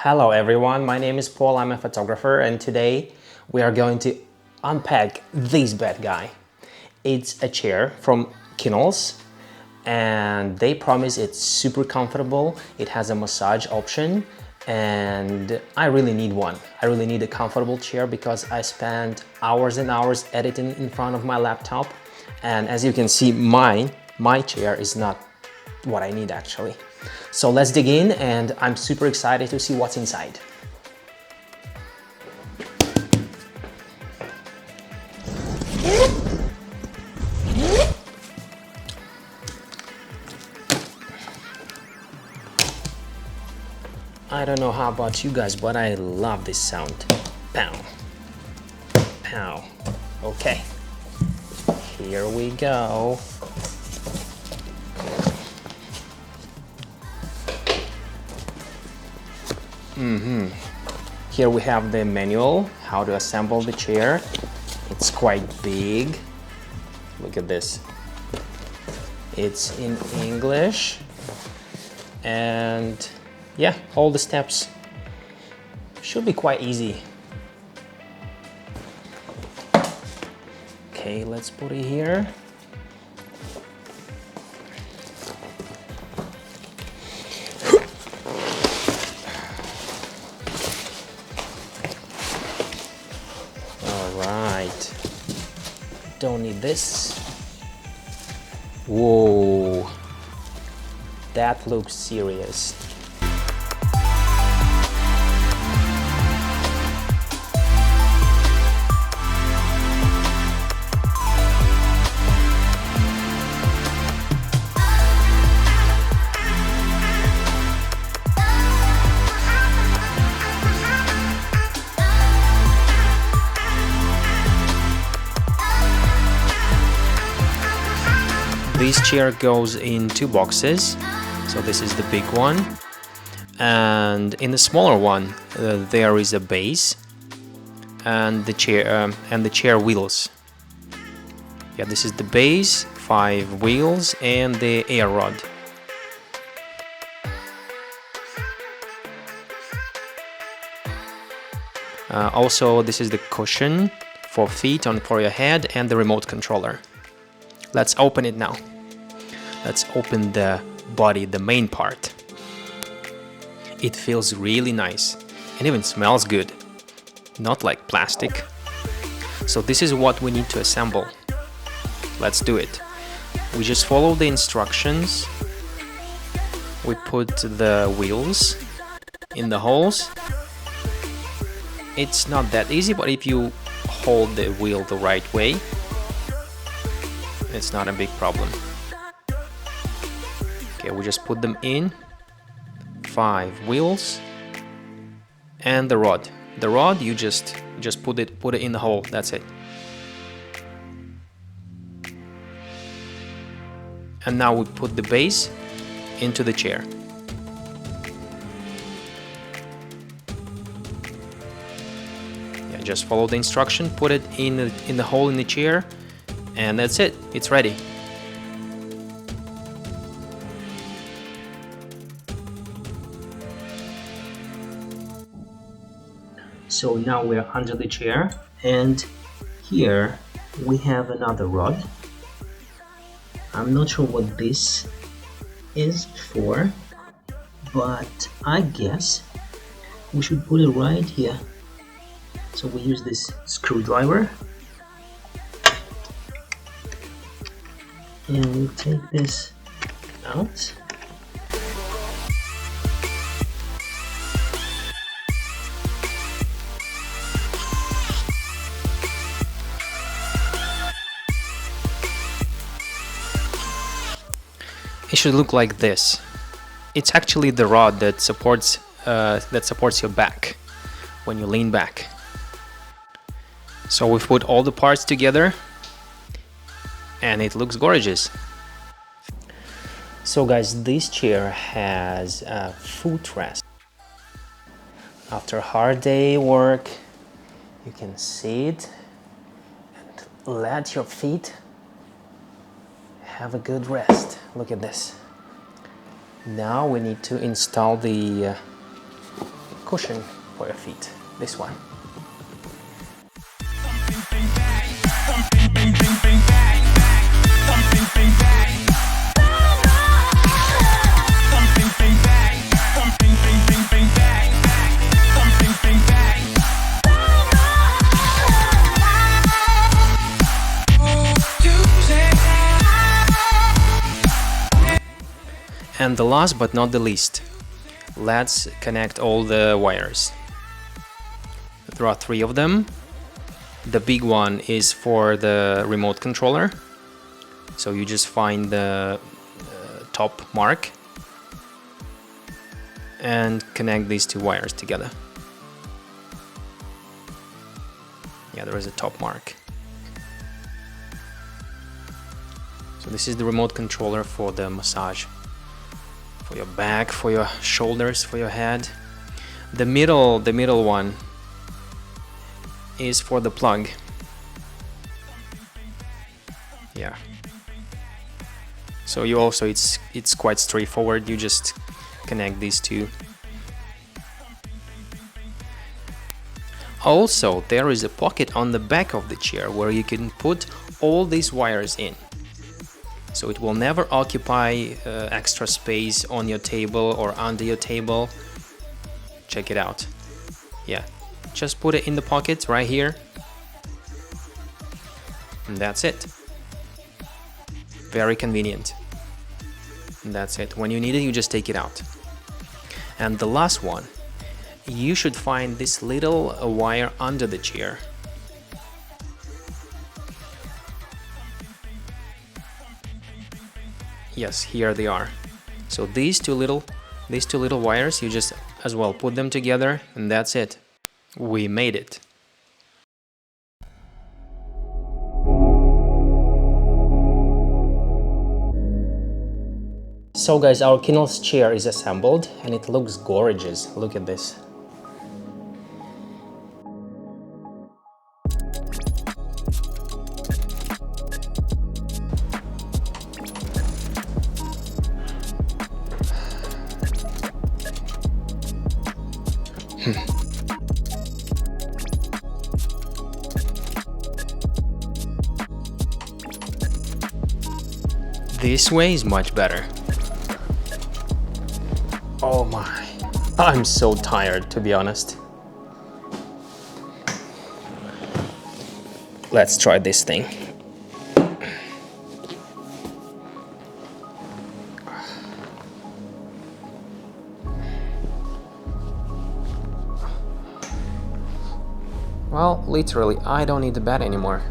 Hello everyone, my name is Paul, I'm a photographer, and today we are going to unpack this bad guy. It's a chair from Kinnls and they promise it's super comfortable. It has a massage option and I really need one. I really need a comfortable chair because I spent hours and hours editing in front of my laptop, and as you can see, my chair is not what I need actually. So let's dig in, and I'm super excited to see what's inside. I don't know how about you guys, but I love this sound. Pow. Pow. Okay. Here we go. Here we have the manual, how to assemble the chair. It's quite big. Look at this. It's in English. And yeah, all the steps should be quite easy. Okay, let's put it here. Alright, don't need this. Whoa, that looks serious. This chair goes in two boxes, so this is the big one, and in the smaller one there is a base and the chair wheels. Yeah, this is the base, 5 wheels, and the air rod. Also, this is the cushion for feet for your head, and the remote controller. Let's open it now. Let's open the body, the main part. It feels really nice and even smells good, not like plastic. So this is what we need to assemble. Let's do it. We just follow the instructions. We put the wheels in the holes. It's not that easy, but if you hold the wheel the right way, it's not a big problem. Okay, we just put them in. 5 wheels and the rod. The rod, you just put it in the hole. That's it. And now we put the base into the chair. Yeah, just follow the instruction. Put it in the hole in the chair. And that's it, it's ready. So now we're under the chair, and here we have another rod. I'm not sure what this is for, but I guess we should put it right here. So we use this screwdriver. And we take this out. It should look like this. It's actually the rod that supports your back when you lean back. So we've put all the parts together, and it looks gorgeous. So guys, this chair has a footrest. After a hard day work, you can sit and let your feet have a good rest. Look at this. Now we need to install the cushion for your feet. This one. And the last but not the least, let's connect all the wires. There are 3 of them. The big one is for the remote controller. So you just find the top mark and connect these 2 wires together. Yeah, there is a top mark. So this is the remote controller for the massage. For your back, for your shoulders, for your head. The middle one is for the plug. Yeah. So you also, it's quite straightforward. You just connect these 2. Also, there is a pocket on the back of the chair where you can put all these wires in. So it will never occupy extra space on your table or under your table. Check it out. Yeah, just put it in the pocket right here. And that's it. Very convenient. And that's it. When you need it, you just take it out. And the last one, you should find this little wire under the chair. Yes, here they are. So these two little wires, you just as well put them together, and that's it. We made it. So guys, our Kinnls chair is assembled and it looks gorgeous. Look at this. This way is much better. Oh my, I'm so tired, to be honest. Let's try this thing. Well, literally, I don't need the bed anymore.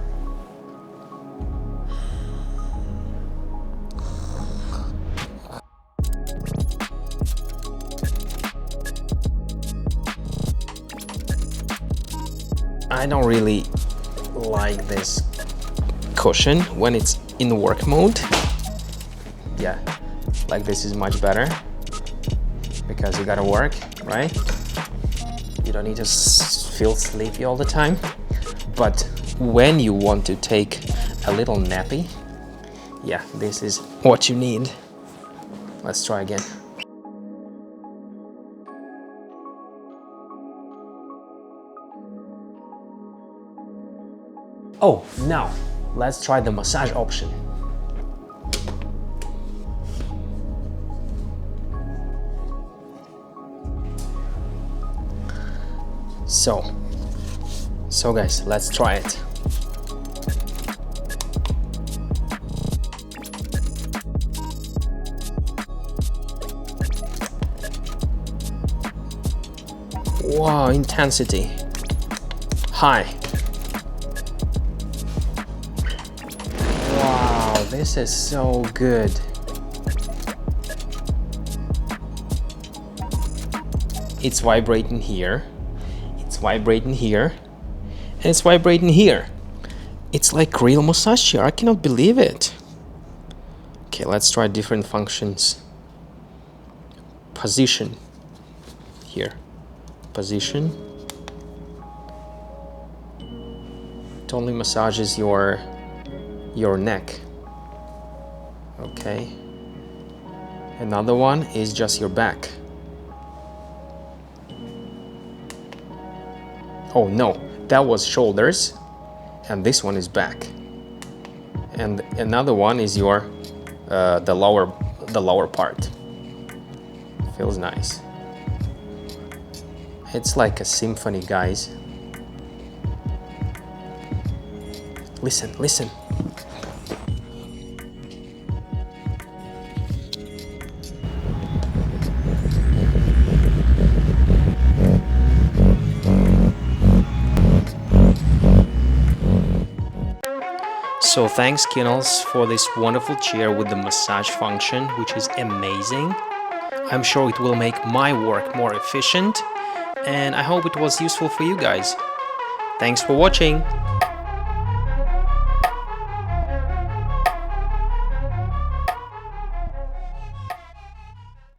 I don't really like this cushion when it's in work mode. Yeah, like this is much better because you gotta work, right? You don't need to feel sleepy all the time. But when you want to take a little nappy, yeah, this is what you need. Let's try again. Oh, now let's try the massage option. So guys, let's try it. Wow, intensity high. Wow, this is so good. It's vibrating here, it's vibrating here, and it's vibrating here. It's like real massage chair. I cannot believe it. Okay, let's try different functions. Position here. Position. It only massages your neck. Okay. Another one is just your back. Oh no, that was shoulders, and this one is back. And another one is your the lower part. Feels nice. It's like a symphony, guys. Listen, listen. So thanks Kinnls for this wonderful chair with the massage function, which is amazing. I'm sure it will make my work more efficient, and I hope it was useful for you guys. Thanks for watching!